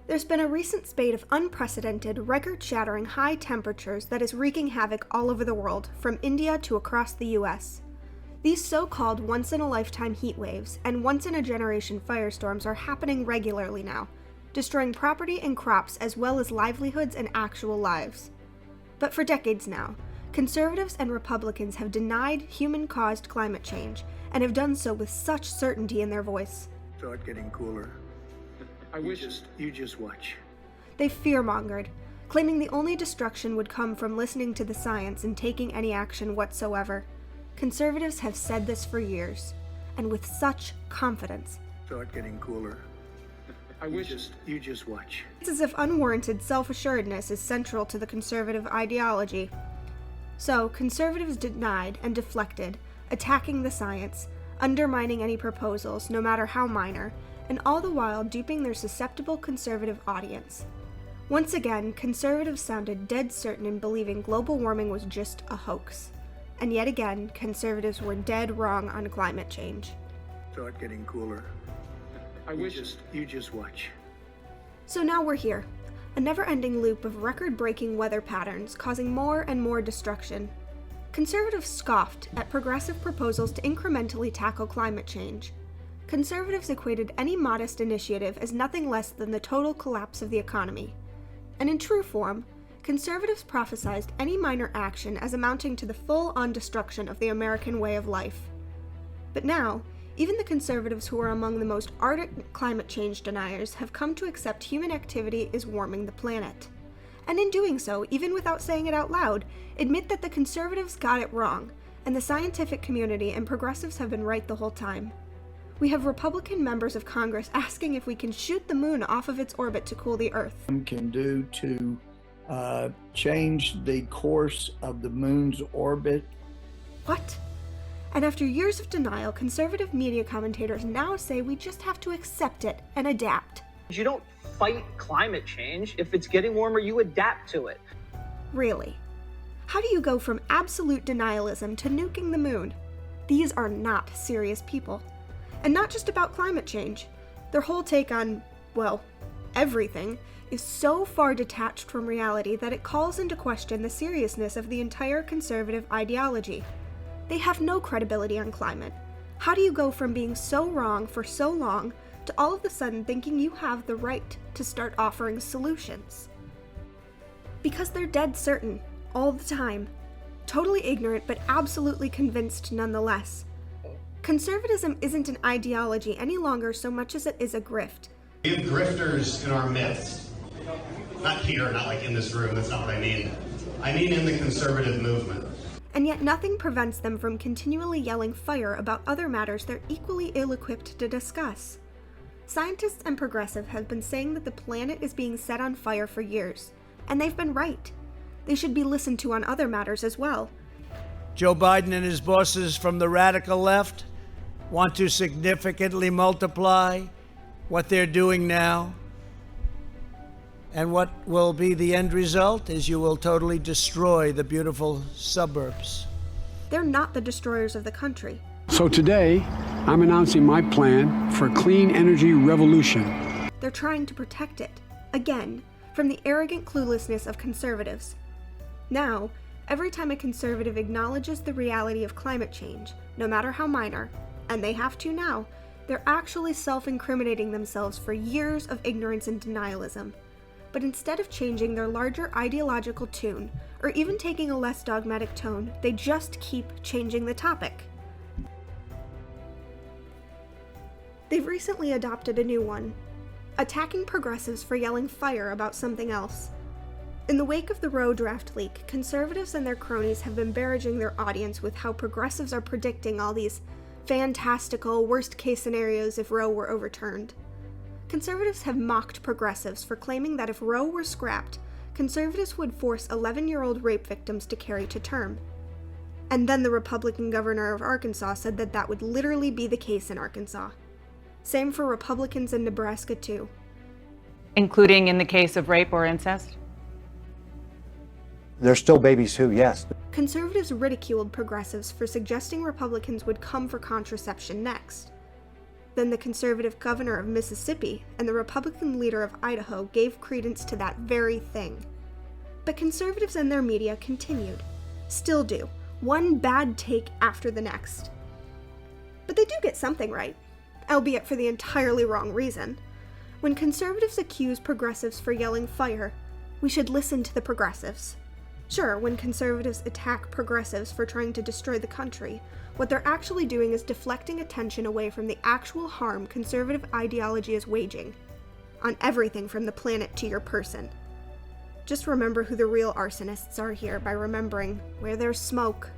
There's been a recent spate of unprecedented, record-shattering high temperatures that is wreaking havoc all over the world, from India to across the US. These so-called once-in-a-lifetime heat waves and once-in-a-generation firestorms are happening regularly now, destroying property and crops as well as livelihoods and actual lives. But for decades now, conservatives and Republicans have denied human-caused climate change and have done so with such certainty in their voice. Start getting cooler. You just watch. They fear-mongered, claiming the only destruction would come from listening to the science and taking any action whatsoever. Conservatives have said this for years, and with such confidence. Start getting cooler. You just watch. It's as if unwarranted self-assuredness is central to the conservative ideology. So, conservatives denied and deflected, attacking the science, undermining any proposals, no matter how minor, and all the while duping their susceptible conservative audience. Once again, conservatives sounded dead certain in believing global warming was just a hoax. And yet again, conservatives were dead wrong on climate change. Start getting cooler. You just watch. So now we're here, a never-ending loop of record-breaking weather patterns causing more and more destruction. Conservatives scoffed at progressive proposals to incrementally tackle climate change. Conservatives equated any modest initiative as nothing less than the total collapse of the economy. And in true form, conservatives prophesied any minor action as amounting to the full-on destruction of the American way of life. But now, even the conservatives who are among the most ardent climate change deniers have come to accept human activity is warming the planet. And in doing so, even without saying it out loud, admit that the conservatives got it wrong, and the scientific community and progressives have been right the whole time. We have Republican members of Congress asking if we can shoot the moon off of its orbit to cool the Earth. Can do to change the course of the moon's orbit. What? And after years of denial, conservative media commentators now say we just have to accept it and adapt. You don't fight climate change. If it's getting warmer, you adapt to it. Really? How do you go from absolute denialism to nuking the moon? These are not serious people. And not just about climate change. Their whole take on, well, everything, is so far detached from reality that it calls into question the seriousness of the entire conservative ideology. They have no credibility on climate. How do you go from being so wrong for so long to all of a sudden thinking you have the right to start offering solutions? Because they're dead certain, all the time. Totally ignorant, but absolutely convinced nonetheless. Conservatism isn't an ideology any longer so much as it is a grift. We have grifters in our midst. Not here, not like in this room, that's not what I mean. I mean in the conservative movement. And yet nothing prevents them from continually yelling fire about other matters they're equally ill-equipped to discuss. Scientists and progressives have been saying that the planet is being set on fire for years, and they've been right. They should be listened to on other matters as well. Joe Biden and his bosses from the radical left want to significantly multiply what they're doing now. And what will be the end result is you will totally destroy the beautiful suburbs. They're not the destroyers of the country. So today, I'm announcing my plan for a clean energy revolution. They're trying to protect it, again, from the arrogant cluelessness of conservatives. Now, every time a conservative acknowledges the reality of climate change, no matter how minor, and they have to now, they're actually self-incriminating themselves for years of ignorance and denialism. But instead of changing their larger ideological tune, or even taking a less dogmatic tone, they just keep changing the topic. They've recently adopted a new one, attacking progressives for yelling fire about something else. In the wake of the Roe draft leak, conservatives and their cronies have been barraging their audience with how progressives are predicting all these fantastical, worst-case scenarios if Roe were overturned. Conservatives have mocked progressives for claiming that if Roe were scrapped, conservatives would force 11-year-old rape victims to carry to term. And then the Republican governor of Arkansas said that that would literally be the case in Arkansas. Same for Republicans in Nebraska, too. Including in the case of rape or incest? There's still babies who, yes. Conservatives ridiculed progressives for suggesting Republicans would come for contraception next. Then the conservative governor of Mississippi and the Republican leader of Idaho gave credence to that very thing. But conservatives and their media continued, still do, one bad take after the next. But they do get something right, albeit for the entirely wrong reason. When conservatives accuse progressives for yelling fire, we should listen to the progressives. Sure, when conservatives attack progressives for trying to destroy the country, what they're actually doing is deflecting attention away from the actual harm conservative ideology is waging, on everything from the planet to your person. Just remember who the real arsonists are here by remembering where there's smoke,